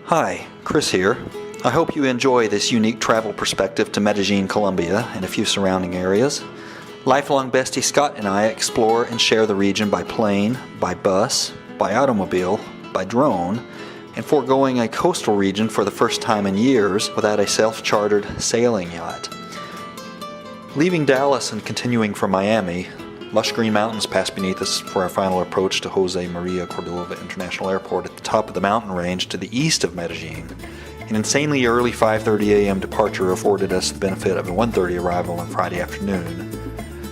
Hi, Chris here. I hope you enjoy this unique travel perspective to Medellín, Colombia, and a few surrounding areas. Lifelong bestie Scott and I explore and share the region by plane, by bus, by automobile, by drone, and foregoing a coastal region for the first time in years without a self-chartered sailing yacht. Leaving Dallas and continuing for Miami, lush green mountains pass beneath us for our final approach to Jose Maria Cordova International Airport at the top of the mountain range to the east of Medellín. An insanely early 5:30 a.m. departure afforded us the benefit of a 1:30 arrival on Friday afternoon.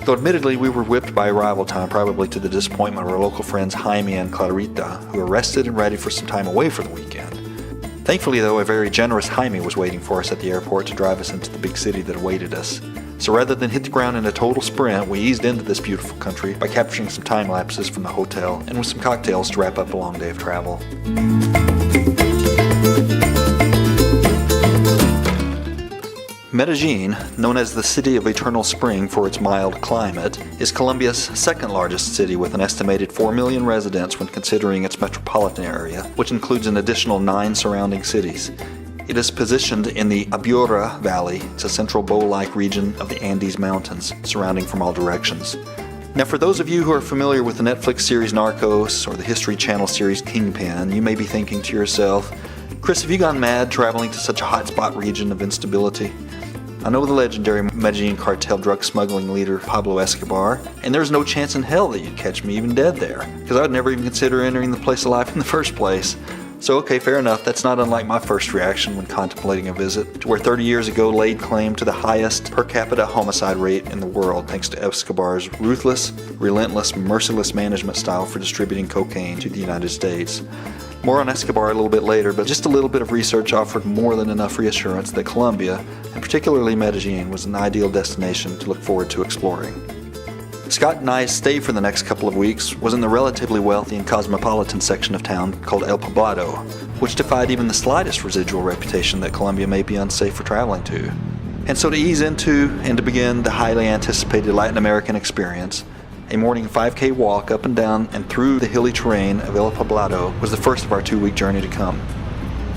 Though admittedly we were whipped by arrival time, probably to the disappointment of our local friends Jaime and Clarita, who were rested and ready for some time away for the weekend. Thankfully though, a very generous Jaime was waiting for us at the airport to drive us into the big city that awaited us. So rather than hit the ground in a total sprint, we eased into this beautiful country by capturing some time lapses from the hotel and with some cocktails to wrap up a long day of travel. Medellín, known as the City of Eternal Spring for its mild climate, is Colombia's second largest city with an estimated 4 million residents when considering its metropolitan area, which includes an additional 9 surrounding cities. It is positioned in the Aburra Valley. It's a central bow-like region of the Andes Mountains, surrounding from all directions. Now for those of you who are familiar with the Netflix series Narcos or the History Channel series Kingpin, you may be thinking to yourself, Chris, have you gone mad traveling to such a hotspot region of instability? I know the legendary Medellín cartel drug smuggling leader Pablo Escobar, and there's no chance in hell that you'd catch me even dead there, because I would never even consider entering the place alive in the first place. So okay, fair enough, that's not unlike my first reaction when contemplating a visit to where 30 years ago laid claim to the highest per capita homicide rate in the world thanks to Escobar's ruthless, relentless, merciless management style for distributing cocaine to the United States. More on Escobar a little bit later, but just a little bit of research offered more than enough reassurance that Colombia, and particularly Medellín, was an ideal destination to look forward to exploring. Scott and I's stay for the next couple of weeks was in the relatively wealthy and cosmopolitan section of town called El Poblado, which defied even the slightest residual reputation that Colombia may be unsafe for traveling to. And so to ease into and to begin the highly anticipated Latin American experience, a morning 5K walk up and down and through the hilly terrain of El Poblado was the first of our 2-week journey to come.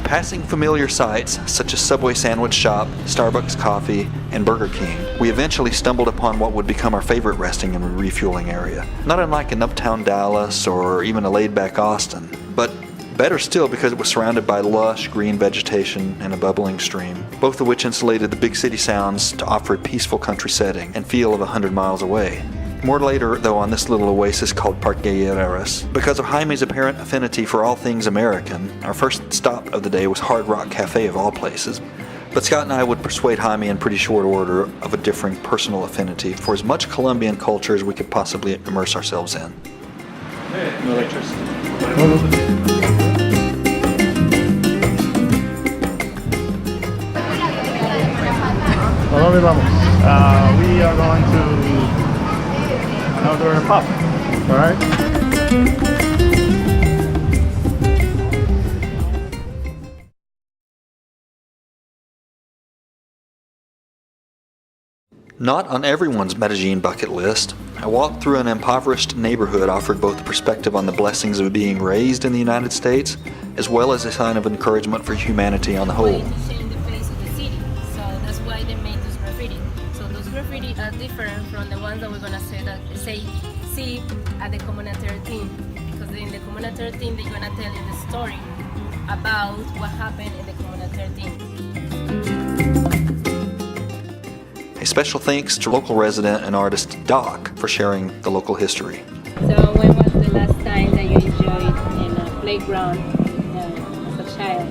Passing familiar sights such as Subway sandwich shop, Starbucks coffee, and Burger King, we eventually stumbled upon what would become our favorite resting and refueling area. Not unlike an uptown Dallas or even a laid-back Austin, but better still because it was surrounded by lush green vegetation and a bubbling stream, both of which insulated the big city sounds to offer a peaceful country setting and feel of 100 miles away. More later, though, on this little oasis called Parque Guerreras. Because of Jaime's apparent affinity for all things American, our first stop of the day was Hard Rock Café of all places. But Scott and I would persuade Jaime in pretty short order of a differing personal affinity for as much Colombian culture as we could possibly immerse ourselves in. No electricity. We are going to another pub, alright? Not on everyone's Medellín bucket list, a walk through an impoverished neighborhood offered both a perspective on the blessings of being raised in the United States, as well as a sign of encouragement for humanity on the whole. Are different from the ones that we're gonna see at the Comuna 13, because in the Comuna 13 they're gonna tell you the story about what happened in the Comuna 13. A special thanks to local resident and artist Doc for sharing the local history. So when was the last time that you enjoyed in a playground as a child?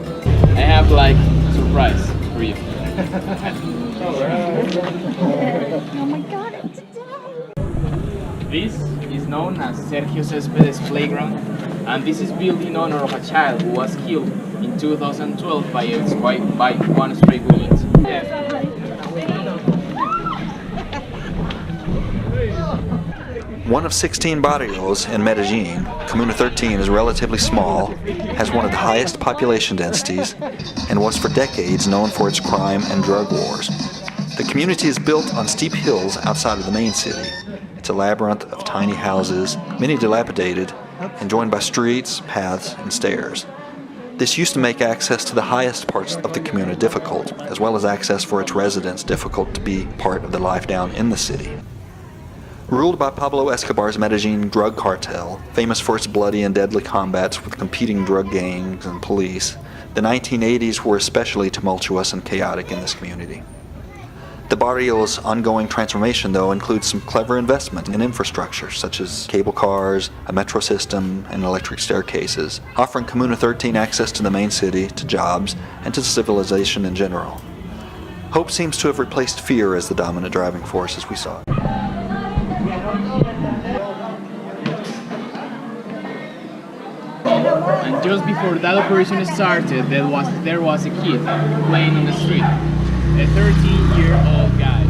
I have like a surprise for you. Oh my god, it's down! This is known as Sergio Céspedes Playground, and this is built in honor of a child who was killed in 2012 by one stray bullet. Yeah. One of 16 barrios in Medellín, Comuna 13 is relatively small, has one of the highest population densities, and was for decades known for its crime and drug wars. The community is built on steep hills outside of the main city. It's a labyrinth of tiny houses, many dilapidated, and joined by streets, paths, and stairs. This used to make access to the highest parts of the Comuna difficult, as well as access for its residents difficult to be part of the life down in the city. Ruled by Pablo Escobar's Medellín drug cartel, famous for its bloody and deadly combats with competing drug gangs and police, the 1980s were especially tumultuous and chaotic in this community. The barrio's ongoing transformation, though, includes some clever investment in infrastructure, such as cable cars, a metro system, and electric staircases, offering Comuna 13 access to the main city, to jobs, and to civilization in general. Hope seems to have replaced fear as the dominant driving force as we saw it. And just before that operation started, there was a kid playing on the street, a 13-year-old guy.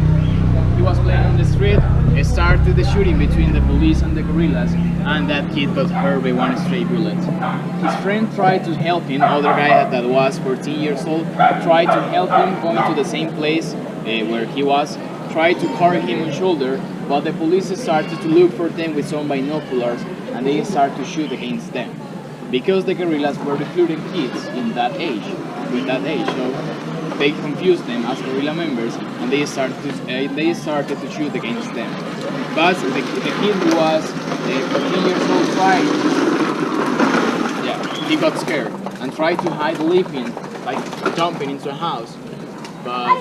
He was playing on the street, started the shooting between the police and the guerrillas, and that kid got hurt by one stray bullet. His friend tried to help him, other guy that was 14 years old, tried to help him going to the same place where he was, tried to carry him on shoulder, but the police started to look for them with some binoculars, and they started to shoot against them. Because the guerrillas were recruiting kids in that age, so they confused them as guerrilla members, and they started to shoot against them. But the kid who was 14 years old he got scared and tried to hide leaping, like jumping into a house. But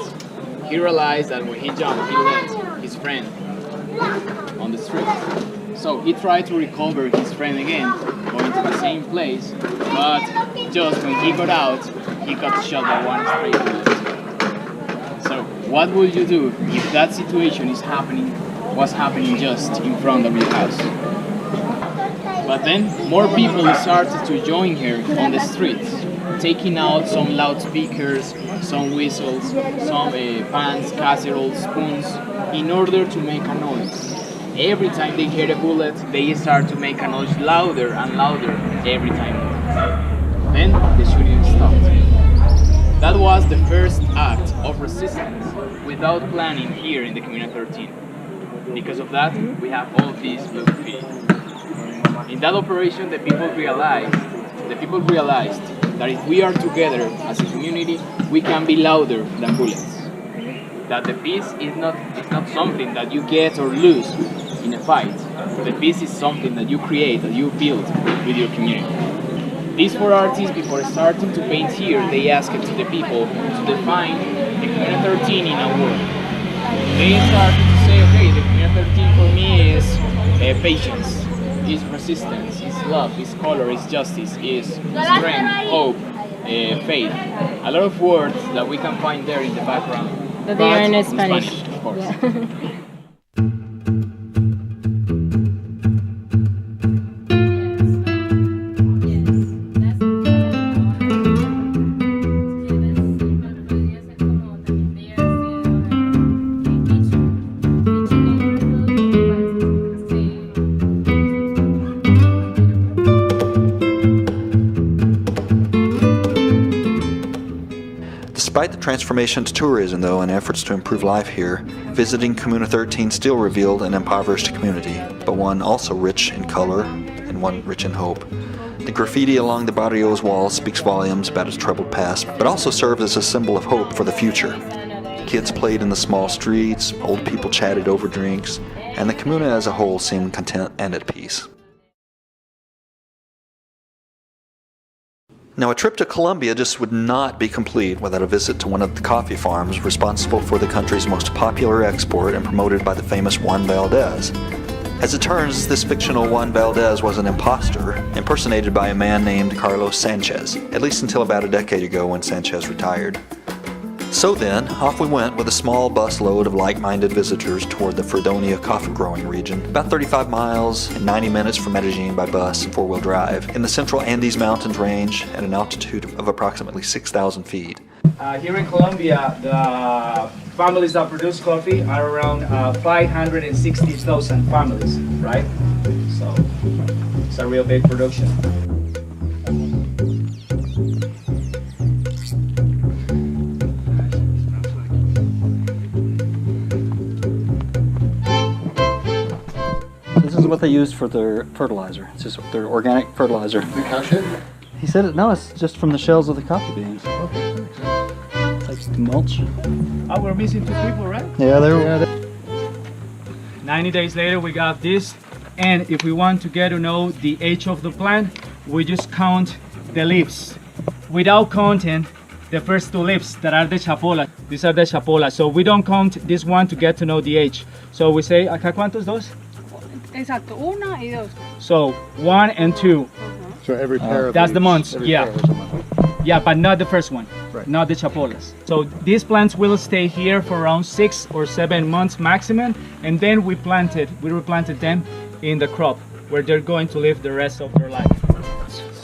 he realized that when he jumped, he left his friend on the street. So he tried to recover his friend again, going to the same place, but just when he got out, he got shot by one stray bullet. So what would you do if that situation was happening just in front of your house? But then more people started to join her on the streets, taking out some loudspeakers, some whistles, some pans, casseroles, spoons, in order to make a noise. Every time they hear a bullet, they start to make a noise louder and louder every time. Then the shooting stopped. That was the first act of resistance without planning here in the Comuna 13. Because of that, we have all these blue feet. In that operation, the people realized that if we are together as a community, we can be louder than bullets. That the peace is not something that you get or lose in a fight. The peace is something that you create, that you build with your community. These four artists, before starting to paint here, they asked to the people to define the Comuna 13 in a word. They started to say, okay, the Comuna 13 for me is patience, is resistance, is love, is color, is justice, is strength, hope, faith. A lot of words that we can find there in the background. But they are in Spanish. Of course. Yeah. Despite the transformation to tourism, though, and efforts to improve life here, visiting Comuna 13 still revealed an impoverished community, but one also rich in color and one rich in hope. The graffiti along the barrio's walls speaks volumes about its troubled past, but also serves as a symbol of hope for the future. Kids played in the small streets, old people chatted over drinks, and the Comuna as a whole seemed content and at peace. Now, a trip to Colombia just would not be complete without a visit to one of the coffee farms responsible for the country's most popular export and promoted by the famous Juan Valdez. As it turns, this fictional Juan Valdez was an imposter, impersonated by a man named Carlos Sanchez, at least until about a decade ago when Sanchez retired. So then, off we went with a small bus load of like-minded visitors toward the Fredonia coffee-growing region, about 35 miles and 90 minutes from Medellín by bus and four-wheel drive, in the central Andes Mountains range at an altitude of approximately 6,000 feet. Here in Colombia, the families that produce coffee are around 560,000 families, right? So it's a real big production. This is what they use for their fertilizer. It's just their organic fertilizer. The cachet? He said it. No, it's just from the shells of the coffee beans. Like mulch. Oh, we're missing 2 people, right? Yeah, they're. 90 days later, we got this. And if we want to get to know the age of the plant, we just count the leaves. Without counting the first 2 leaves that are the chapola. These are the chapola. So we don't count this one to get to know the age. So we say, ¿acá cuántos dos? Exacto, 1 y 2. So 1 and 2. So every pair of That's the leaves, months, every yeah. pair is a month. Yeah, but not the first one, Right. not the chapolas. So these plants will stay here for around 6 or 7 months maximum, and then we replanted them in the crop where they're going to live the rest of their life.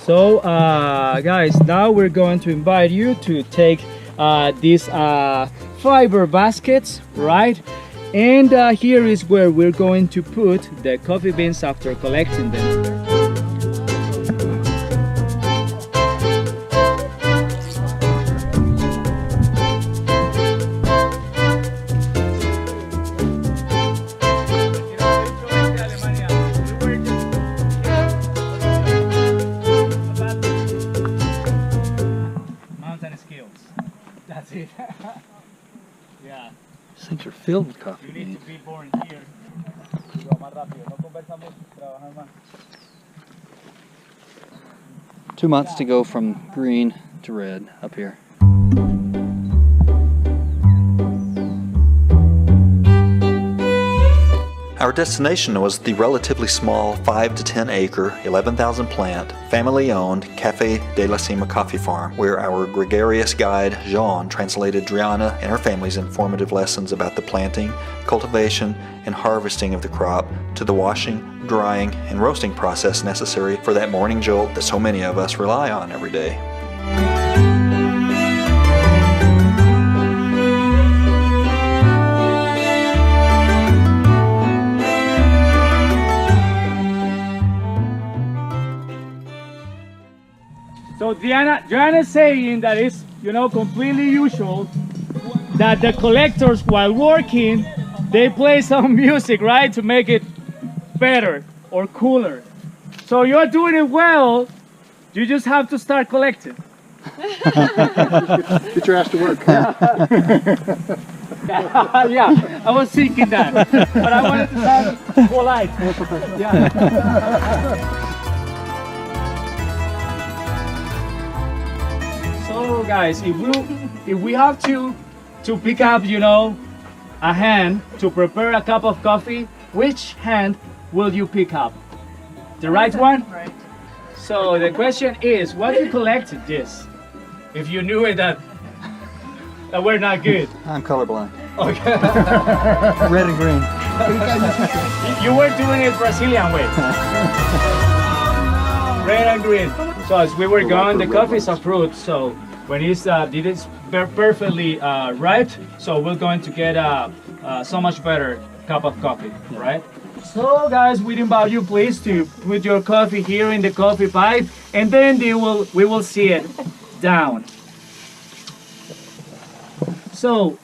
So guys, now we're going to invite you to take these fiber baskets, right? And here is where we're going to put the coffee beans after collecting them. Mountain skills. That's it. Yeah. These things are filled with coffee You need beans. to be born here. 2 months to go from green to red up here. Our destination was the relatively small 5 to 10 acre, 11,000 plant, family owned Café de la Cima coffee farm, where our gregarious guide Jean translated Driana and her family's informative lessons about the planting, cultivation, and harvesting of the crop to the washing, drying, and roasting process necessary for that morning jolt that so many of us rely on every day. So Diana's saying that it's, completely usual that the collectors, while working, they play some music, right, to make it better or cooler. So you're doing it well. You just have to start collecting. Get your ass to work. Yeah, I was thinking that, but I wanted to sound polite. Yeah. So guys, if we have to pick up, a hand to prepare a cup of coffee, which hand will you pick up? The right one? Right. So the question is, what you collected this? If you knew it that we're not good. I'm colorblind. Okay. Red and green. You were doing it Brazilian way. Red and green. So as we were going, the coffee is a fruit, so when it's perfectly ripe, so we're going to get so much better cup of coffee, right? So guys, we invite you please to put your coffee here in the coffee pipe, and then we will see it down. So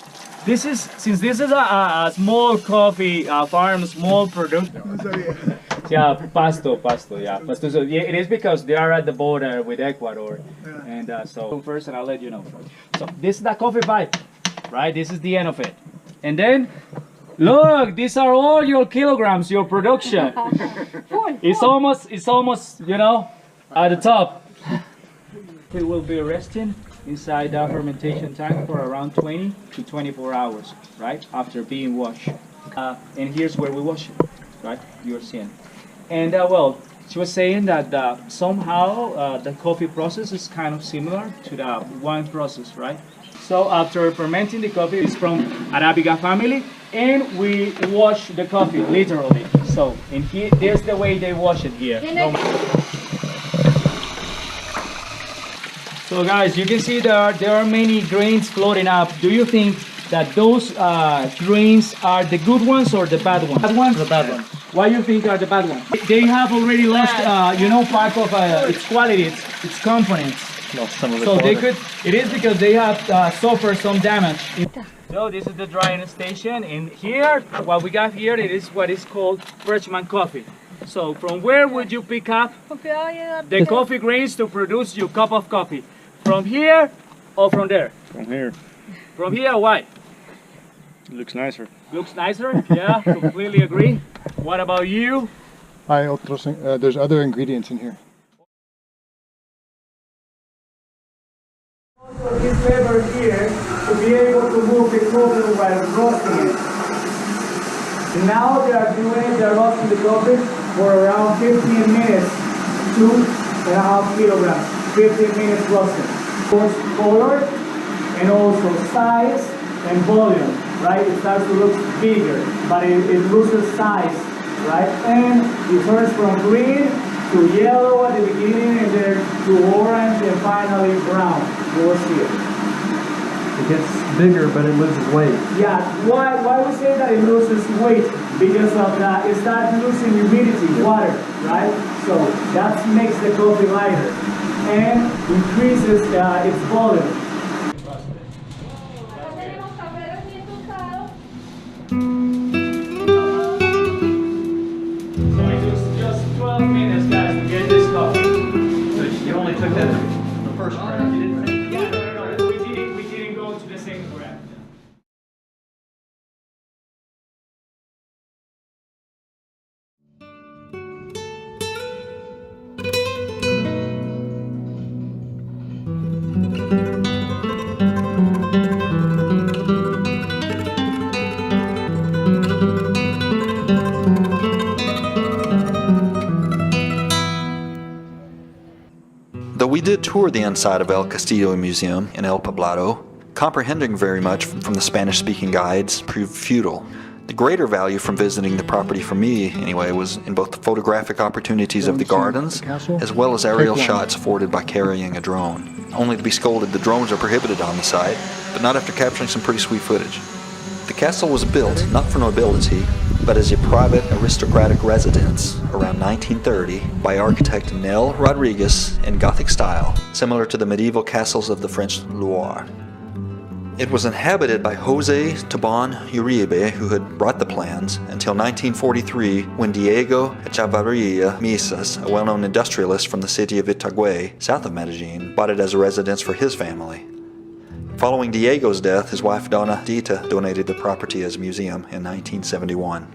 since this is a small coffee farm, small production. Yeah, pasto, yeah. Pasto. So yeah, it is because they are at the border with Ecuador, and so first, and I'll let you know. So this is the coffee pipe, right? This is the end of it, and then look, these are all your kilograms, your production. It's almost, at the top. It will be resting inside the fermentation tank for around 20 to 24 hours, right? After being washed. And here's where we wash it, right? You're seeing. And well, she was saying that somehow the coffee process is kind of similar to the wine process, right? So after fermenting the coffee, it's from Arabica family, and we wash the coffee literally. So in here, there's the way they wash it here. So guys, you can see there are many grains floating up. Do you think that those grains are the good ones or the bad ones? Bad ones? The bad ones. Why do you think are the bad ones? They have already lost, part of its quality, its components. Lost some of the So they quality. it is because they have suffered some damage. So this is the drying station, and here, what we got here, it is what is called Freshman coffee. So from where would you pick up the coffee grains to produce your cup of coffee? From here or from there? From here. From here, why? It looks nicer. Looks nicer? Yeah, completely agree. What about you? There's other ingredients in here. This pepper here to be able to move the coffee while roasting it. Now they're roasting the coffee for around 15 minutes, 2.5 kilograms, 15 minutes roasting. Of course, color and also size and volume, right? It starts to look bigger, but it loses size, right? And it turns from green to yellow at the beginning and then to orange and finally brown. Yours here. It gets bigger, but it loses weight. Yeah, why we say that it loses weight? Because of that, it starts losing humidity, water, right? So that makes the coffee lighter and increases its volume. So it took just 12 minutes, guys, to get this coffee. So you only took that the first round. You didn't take Yeah, no, we didn't go to the same graph. Though we did tour the inside of El Castillo Museum in El Poblado, comprehending very much from the Spanish-speaking guides proved futile. The greater value from visiting the property for me, anyway, was in both the photographic opportunities of the gardens, as well as aerial shots afforded by carrying a drone. Only to be scolded, the drones are prohibited on the site, but not after capturing some pretty sweet footage. The castle was built not for nobility, but as a private aristocratic residence around 1930 by architect Nel Rodriguez in Gothic style, similar to the medieval castles of the French Loire. It was inhabited by Jose Taban Uribe, who had brought the plans, until 1943 when Diego Echevarria Misas, a well-known industrialist from the city of Itagüe, south of Medellín, bought it as a residence for his family. Following Diego's death, his wife Donna Dita donated the property as a museum in 1971.